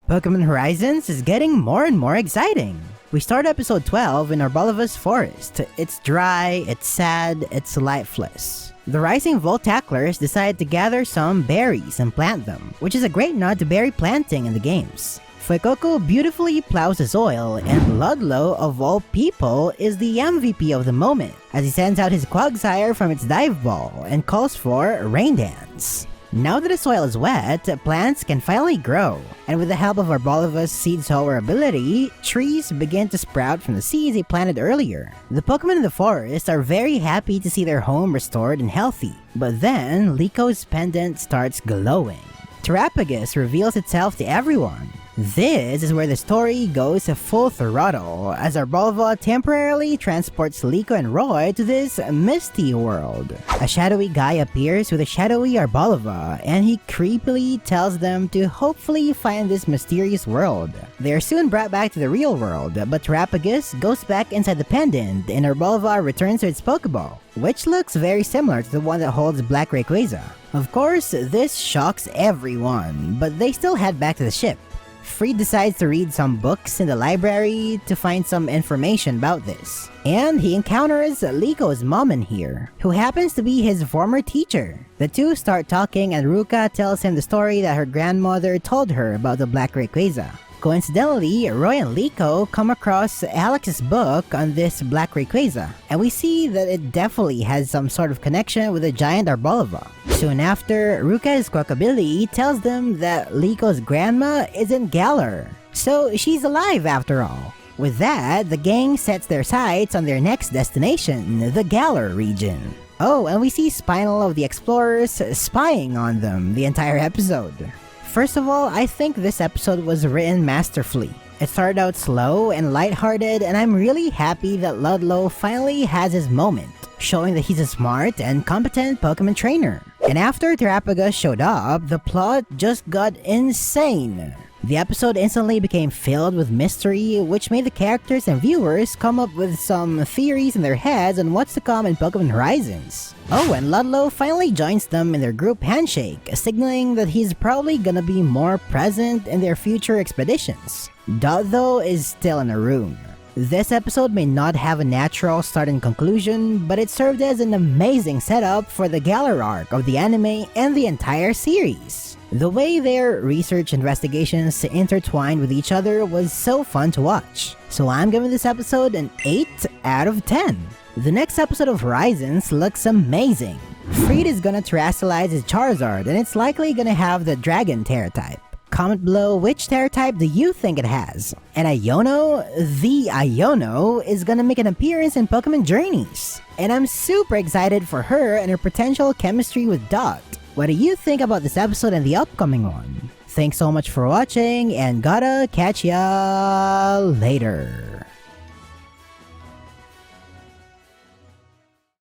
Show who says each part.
Speaker 1: Pokemon Horizons is getting more and more exciting. We start episode 12 in Arboliva's forest. It's dry, it's sad, it's lifeless. The rising Voltacklers decide to gather some berries and plant them, which is a great nod to berry planting in the games. Fuecoco beautifully plows the soil, and Ludlow, of all people, is the MVP of the moment, as he sends out his Quagsire from its dive ball and calls for Rain Dance. Now that the soil is wet, plants can finally grow, and with the help of Arboliva's seed sower ability, trees begin to sprout from the seeds they planted earlier. The Pokemon in the forest are very happy to see their home restored and healthy, but then Liko's pendant starts glowing. Terrapagus reveals itself to everyone. This is where the story goes full throttle, as Arboliva temporarily transports Liko and Roy to this misty world. A shadowy guy appears with a shadowy Arboliva, and he creepily tells them to hopefully find this mysterious world. They are soon brought back to the real world, but Terrapagus goes back inside the pendant, and Arboliva returns to its Pokeball, which looks very similar to the one that holds Black Rayquaza. Of course, this shocks everyone, but they still head back to the ship. Freed decides to read some books in the library to find some information about this. And he encounters Liko's mom in here, who happens to be his former teacher. The two start talking and Ruka tells him the story that her grandmother told her about the Black Rayquaza. Coincidentally, Roy and Liko come across Alex's book on this Black Rayquaza, and we see that it definitely has some sort of connection with the giant Arboliva. Soon after, Ruka's Quackability tells them that Liko's grandma isn't Galar, so she's alive after all. With that, the gang sets their sights on their next destination, the Galar region. Oh, and we see Spinal of the Explorers spying on them the entire episode. First of all, I think this episode was written masterfully. It started out slow and lighthearted, and I'm really happy that Ludlow finally has his moment, showing that he's a smart and competent Pokemon trainer. And after Terrapagus showed up, the plot just got insane. The episode instantly became filled with mystery, which made the characters and viewers come up with some theories in their heads on what's to come in Pokemon Horizons. Oh, and Ludlow finally joins them in their group handshake, signaling that he's probably gonna be more present in their future expeditions. Dot, though, is still in a room. This episode may not have a natural start and conclusion, but it served as an amazing setup for the Galar arc of the anime and the entire series. The way their research investigations intertwined with each other was so fun to watch. So I'm giving this episode an 8 out of 10. The next episode of Horizons looks amazing. Freed is gonna terrestrialize his Charizard, and it's likely gonna have the Dragon Terra type. Comment below which Terra type do you think it has. And IONO, the IONO, is gonna make an appearance in Pokemon Journeys. And I'm super excited for her and her potential chemistry with Dot. What do you think about this episode and the upcoming one? Thanks so much for watching, and gotta catch ya later.